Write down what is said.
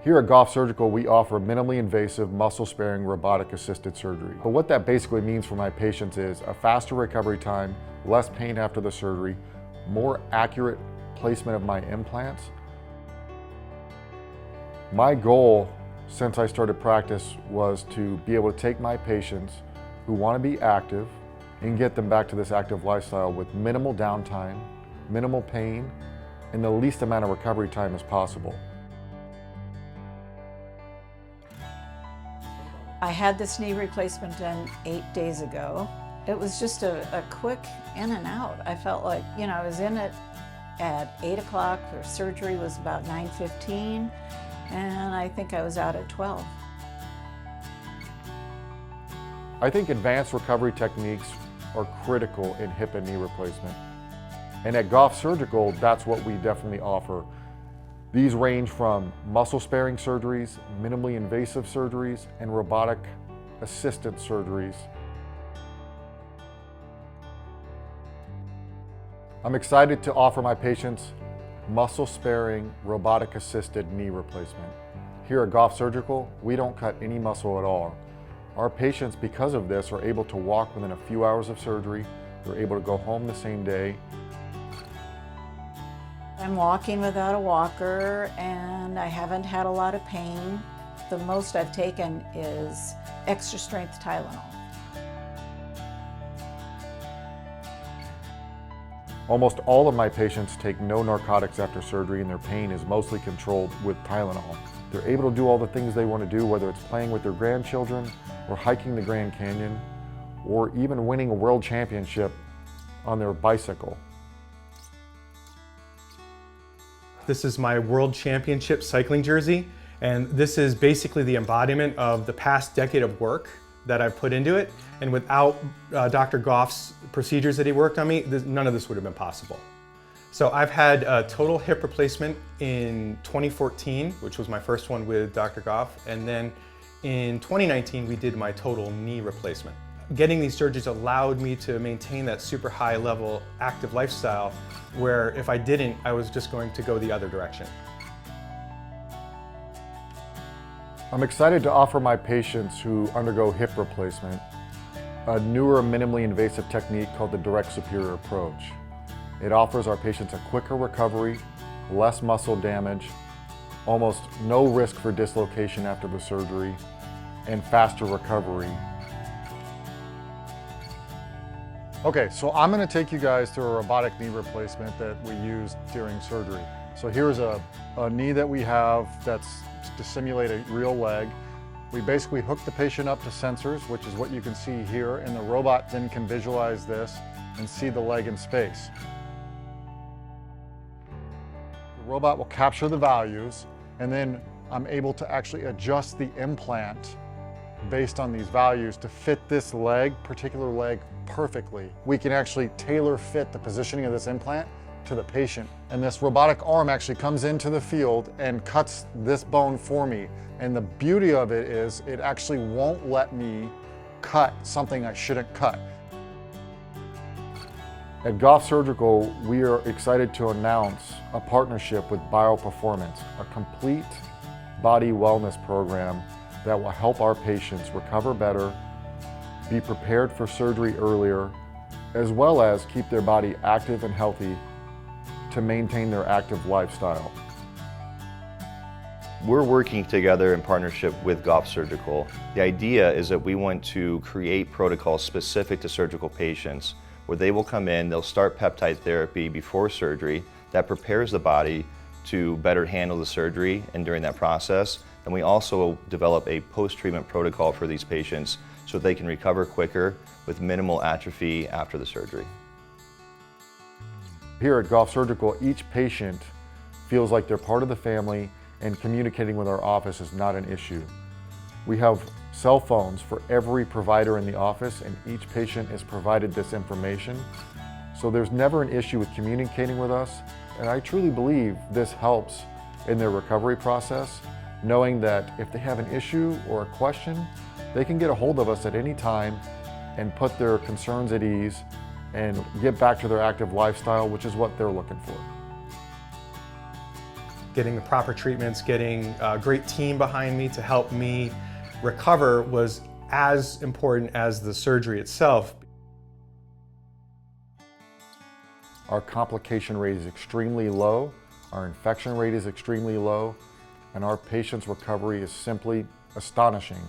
Here at Gough Surgical, we offer minimally invasive, muscle-sparing, robotic-assisted surgery. But what that basically means for my patients is a faster recovery time, less pain after the surgery, more accurate placement of my implants. My goal since I started practice was to be able to take my patients who want to be active and get them back to this active lifestyle with minimal downtime, minimal pain, and the least amount of recovery time as possible. I had this knee replacement done 8 days ago. It was just a quick in and out. I felt like, I was in it at 8 o'clock. The surgery was about 9:15, and I think I was out at 12. I think advanced recovery techniques are critical in hip and knee replacement. And at Gough Surgical, that's what we definitely offer. These range from muscle-sparing surgeries, minimally invasive surgeries, and robotic assisted surgeries. I'm excited to offer my patients muscle-sparing, robotic-assisted knee replacement. Here at Gough Surgical, we don't cut any muscle at all. Our patients, because of this, are able to walk within a few hours of surgery. They're able to go home the same day. I'm walking without a walker, and I haven't had a lot of pain. The most I've taken is extra strength Tylenol. Almost all of my patients take no narcotics after surgery, and their pain is mostly controlled with Tylenol. They're able to do all the things they want to do, whether it's playing with their grandchildren, or hiking the Grand Canyon, or even winning a world championship on their bicycle. This is my World Championship cycling jersey, and this is basically the embodiment of the past decade of work that I've put into it. And without Dr. Gough's procedures that he worked on me, none of this would have been possible. So I've had a total hip replacement in 2014, which was my first one with Dr. Gough, and then in 2019 we did my total knee replacement. Getting these surgeries allowed me to maintain that super high level active lifestyle where if I didn't, I was just going to go the other direction. I'm excited to offer my patients who undergo hip replacement a newer minimally invasive technique called the direct superior approach. It offers our patients a quicker recovery, less muscle damage, almost no risk for dislocation after the surgery, and faster recovery. Okay, so I'm going to take you guys through a robotic knee replacement that we used during surgery. So here's a knee that we have that's to simulate a real leg. We basically hook the patient up to sensors, which is what you can see here, and the robot then can visualize this and see the leg in space. The robot will capture the values, and then I'm able to actually adjust the implant based on these values to fit this particular leg perfectly. We can actually tailor fit the positioning of this implant to the patient. And this robotic arm actually comes into the field and cuts this bone for me. And the beauty of it is it actually won't let me cut something I shouldn't cut. At Gough Surgical, we are excited to announce a partnership with BioPerformance, a complete body wellness program that will help our patients recover better, be prepared for surgery earlier, as well as keep their body active and healthy to maintain their active lifestyle. We're working together in partnership with Gough Surgical. The idea is that we want to create protocols specific to surgical patients where they will come in, they'll start peptide therapy before surgery that prepares the body to better handle the surgery and during that process. And we also develop a post-treatment protocol for these patients so they can recover quicker with minimal atrophy after the surgery. Here at Gough Surgical, each patient feels like they're part of the family, and communicating with our office is not an issue. We have cell phones for every provider in the office, and each patient is provided this information. So there's never an issue with communicating with us, and I truly believe this helps in their recovery process, knowing that if they have an issue or a question, they can get a hold of us at any time and put their concerns at ease and get back to their active lifestyle, which is what they're looking for. getting the proper treatments, getting a great team behind me to help me recover was as important as the surgery itself. Our complication rate is extremely low, our infection rate is extremely low, and our patient's recovery is simply astonishing.